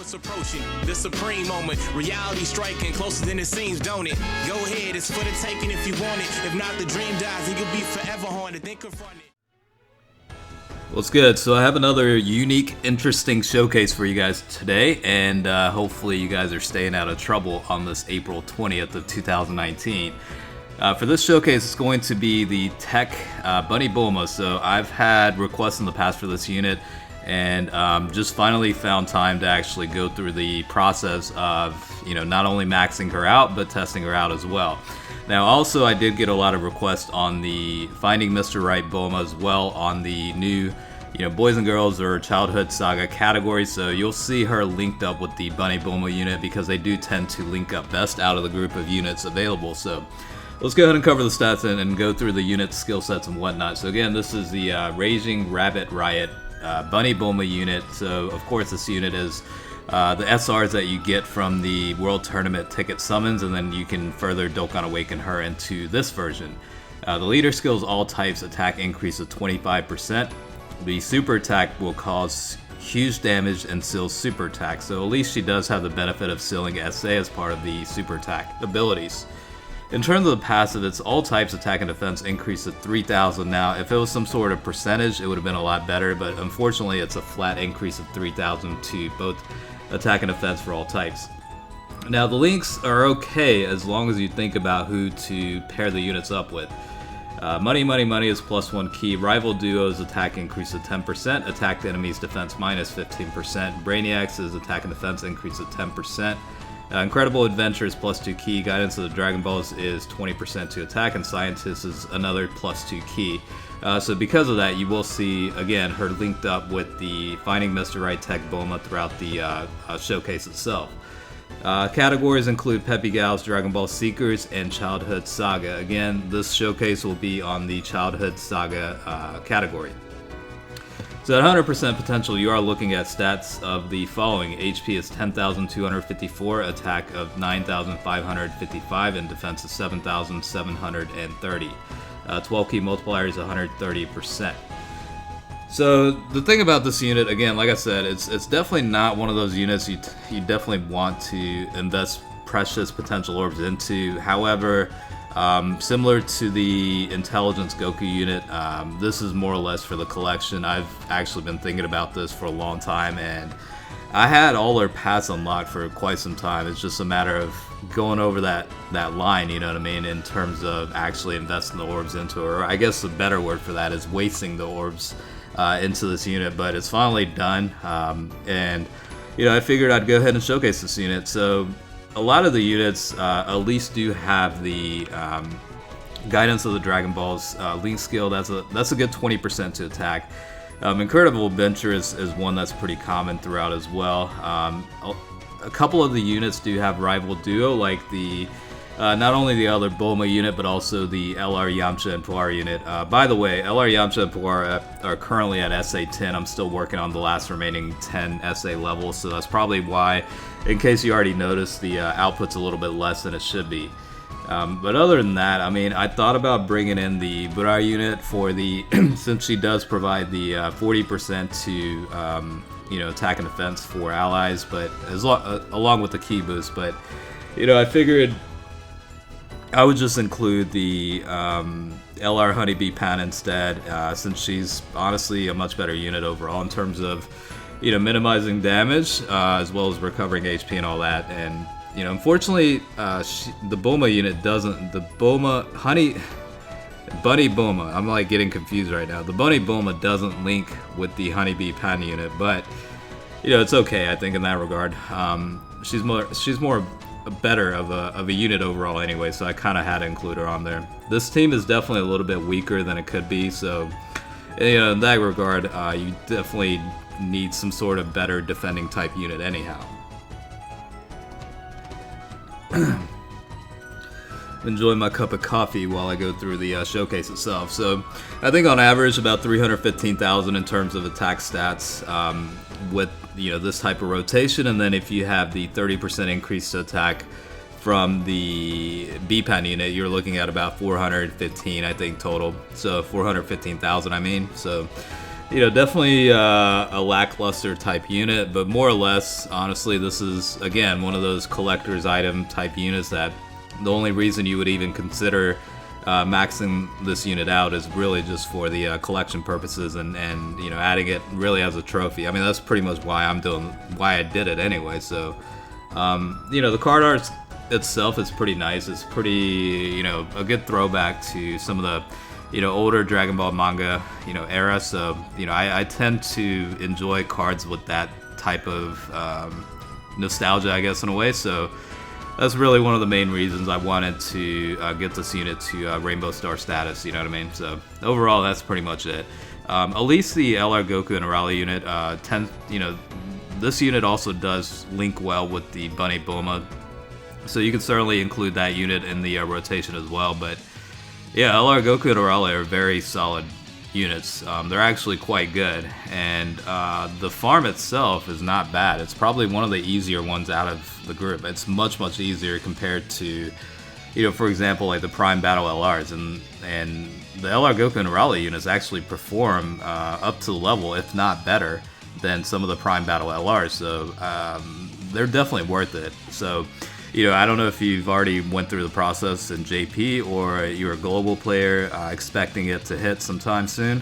it's approaching the supreme moment. Reality striking closer than it seems, don't it? Go ahead, it's for the taking if you want it. If not, the dream dies and you'll be forever haunted. Then confront it. What's good? So I have another unique, interesting showcase for you guys today, and hopefully you guys are staying out of trouble on this April 20th of 2019. For this showcase, it's going to be the TEQ Bunny Bulma. So I've had requests in the past for this unit, and just finally found time to actually go through the process of, not only maxing her out, but testing her out as well. Now, also, I did get a lot of requests on the Finding Mr. Right Bulma as well on the new, Boys and Girls or Childhood Saga category. So you'll see her linked up with the Bunny Bulma unit because they do tend to link up best out of the group of units available. So let's go ahead and cover the stats and go through the unit skill sets and whatnot. So again, this is the Raging Rabbit Riot Bunny Bulma unit. So of course this unit is the SRs that you get from the World Tournament ticket summons, and then you can further Dokkan Awaken her into this version. The leader skills all types attack increase of 25%. The super attack will cause huge damage and seals super attack, so at least she does have the benefit of sealing SA as part of the super attack abilities. In terms of the passive, it's all types attack and defense increase to 3,000. Now, if it was some sort of percentage, it would have been a lot better, but unfortunately it's a flat increase of 3,000 to both attack and defense for all types. Now, the links are okay as long as you think about who to pair the units up with. Money is +1 Ki. Rival Duo's attack increase of 10%. Attacked enemies defense minus 15%. Brainiacs' attack and defense increase of 10%. Incredible Adventure is +2 Ki. Guidance of the Dragon Balls is 20% to attack, and Scientist is another +2 Ki. So because of that, you will see, again, her linked up with the Finding Mr. Right TEQ Bulma throughout the showcase itself. Categories include Peppy Gals, Dragon Ball Seekers, and Childhood Saga. Again, this showcase will be on the Childhood Saga category. So at 100% potential, you are looking at stats of the following. HP is 10,254, attack of 9,555, and defense is 7,730. 12 Ki Multiplier is 130%. So the thing about this unit, again, like I said, it's definitely not one of those units you definitely want to invest precious potential orbs into. However, similar to the Intelligence Goku unit, this is more or less for the collection. I've actually been thinking about this for a long time, and I had all her paths unlocked for quite some time. It's just a matter of going over that line, you know what I mean, in terms of actually investing the orbs into her. Or I guess the better word for that is wasting the orbs into this unit, but it's finally done, and I figured I'd go ahead and showcase this unit. So a lot of the units at least do have the Guidance of the Dragon Balls link skill. That's a good 20% to attack. Incredible Adventure is one that's pretty common throughout as well. A couple of the units do have Rival Duo, like the not only the other Bulma unit, but also the LR Yamcha and Puar unit. By the way, LR Yamcha and Puar are currently at SA 10. I'm still working on the last remaining 10 SA levels, so that's probably why, in case you already noticed, the output's a little bit less than it should be. But other than that, I mean, I thought about bringing in the Bura unit for the, since she does provide the 40% to, attack and defense for allies, but along with the Ki boost. But, I figured I would just include the LR Honeybee Pan instead, since she's honestly a much better unit overall in terms of, minimizing damage, as well as recovering HP and all that. And, unfortunately, the Bulma unit doesn't, the Bunny Bulma, I'm like getting confused right now. The Bunny Bulma doesn't link with the Honeybee Pan unit, but, it's okay, I think, in that regard. She's more better of a unit overall anyway, so I kind of had to include her on there. This team is definitely a little bit weaker than it could be, so in that regard, you definitely need some sort of better defending type unit anyhow. Enjoy my cup of coffee while I go through the showcase itself. So I think on average about 315,000 in terms of attack stats with this type of rotation, and then if you have the 30% increase to attack from the B-Pan unit, you're looking at about 415, I think, total. So 415,000, I mean. So definitely a lackluster type unit, but more or less, honestly, this is, again, one of those collector's item type units that the only reason you would even consider maxing this unit out is really just for the collection purposes and adding it really as a trophy. I mean, that's pretty much why I did it anyway. So the card art itself is pretty nice. It's pretty a good throwback to some of the older Dragon Ball manga era. So I tend to enjoy cards with that type of nostalgia, I guess, in a way. So that's really one of the main reasons I wanted to get this unit to Rainbow Star status, you know what I mean? So overall, that's pretty much it. At least the LR Goku and Arale unit, this unit also does link well with the Bunny Bulma. So you can certainly include that unit in the rotation as well. But yeah, LR Goku and Arale are very solid units. They're actually quite good. And the farm itself is not bad. It's probably one of the easier ones out of the group. It's much, much easier compared to, for example, like the Prime Battle LRs. And the LR Goku and Arale units actually perform up to the level, if not better, than some of the Prime Battle LRs. So they're definitely worth it. So, I don't know if you've already went through the process in JP or you're a global player expecting it to hit sometime soon.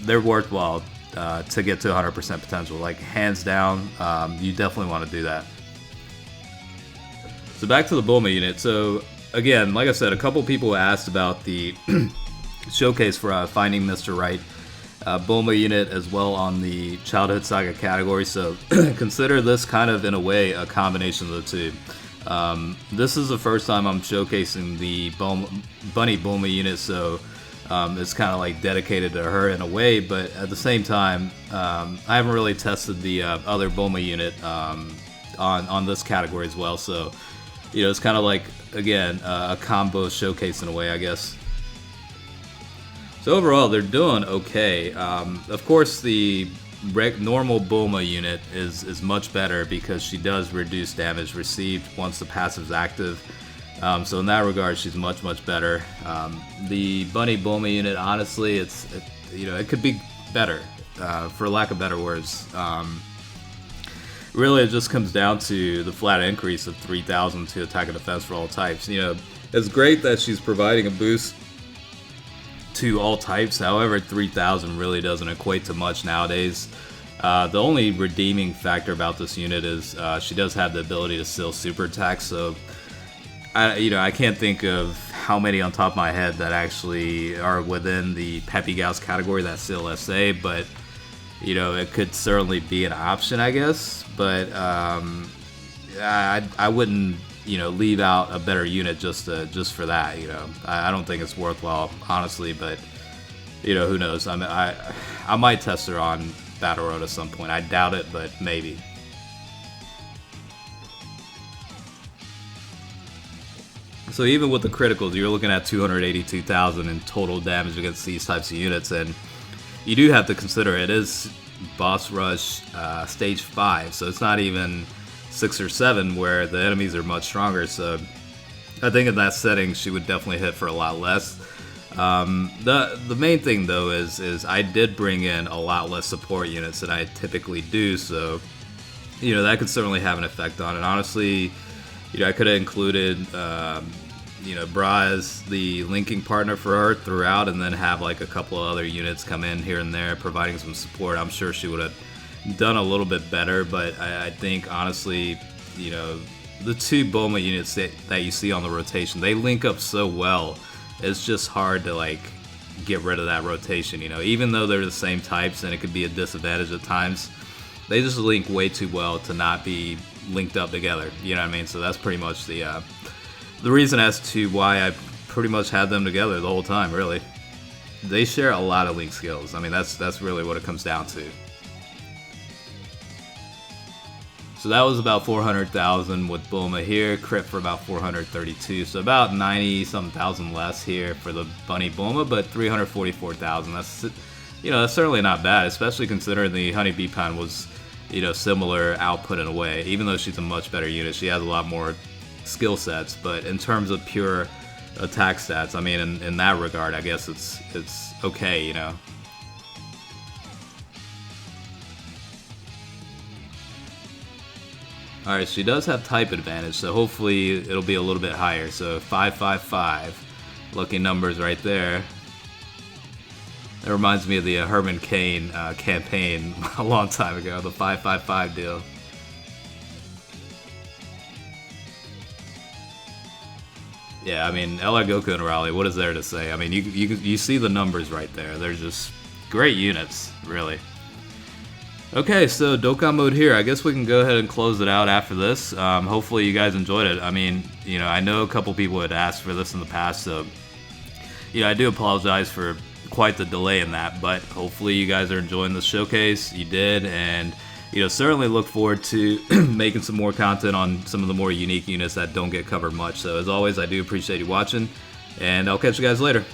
They're worthwhile to get to 100% potential. Like, hands down, you definitely want to do that. So back to the Bulma unit. So again, like I said, a couple people asked about the showcase for finding Mr. Right Bulma unit as well on the Childhood Saga category. So consider this kind of, in a way, a combination of the two. This is the first time I'm showcasing the Bunny Bulma unit, so it's kind of like dedicated to her in a way, but at the same time, I haven't really tested the other Bulma unit on this category as well. So it's kind of like, again, a combo showcase in a way, I guess. So overall, they're doing okay. Of course, the normal Bulma unit is much better because she does reduce damage received once the passive's active. So in that regard, she's much, much better. The Bunny Bulma unit, honestly, it could be better, for lack of better words. Really, it just comes down to the flat increase of 3,000 to attack and defense for all types. It's great that she's providing a boost to all types. However, 3,000 really doesn't equate to much nowadays. The only redeeming factor about this unit is she does have the ability to still super attack. So, I can't think of how many on top of my head that actually are within the Peppy Gauss category that still SA, but it could certainly be an option, I guess. But I wouldn't leave out a better unit just for that. I don't think it's worthwhile, honestly. But who knows? I might test her on Battle Road at some point. I doubt it, but maybe. So even with the criticals, you're looking at 282,000 in total damage against these types of units, and you do have to consider it is Boss Rush Stage 5, so it's not even 6 or 7 where the enemies are much stronger. So I think in that setting she would definitely hit for a lot less. The main thing though is I did bring in a lot less support units than I typically do, so that could certainly have an effect on it. Honestly, I could have included Bra as the linking partner for her throughout, and then have like a couple of other units come in here and there providing some support. I'm sure she would have done a little bit better, but I think honestly, the two Bulma units that you see on the rotation, they link up so well. It's just hard to like get rid of that rotation. Even though they're the same types and it could be a disadvantage at times, they just link way too well to not be linked up together. You know what I mean? So that's pretty much the reason as to why I pretty much had them together the whole time. Really, they share a lot of link skills. I mean, that's really what it comes down to. So that was about 400,000 with Bulma here, crit for about 432, so about 90-something thousand less here for the Bunny Bulma, but 344,000. That's that's certainly not bad, especially considering the Honeybee Pan was similar output in a way. Even though she's a much better unit, she has a lot more skill sets. But in terms of pure attack stats, I mean, in that regard, I guess it's okay. Alright, she does have type advantage, so hopefully it'll be a little bit higher. So 555. Lucky numbers right there. That reminds me of the Herman Cain campaign a long time ago, the 555 deal. Yeah, I mean, LR Goku and Raleigh, what is there to say? I mean, you see the numbers right there. They're just great units, really. Okay, so Dokkan mode here. I guess we can go ahead and close it out after this. Hopefully you guys enjoyed it. I mean, you know, I know a couple people had asked for this in the past, so you know, I do apologize for quite the delay in that, but hopefully you guys are enjoying the showcase. You did, and you know, certainly look forward to making some more content on some of the more unique units that don't get covered much. So as always, I do appreciate you watching, and I'll catch you guys later.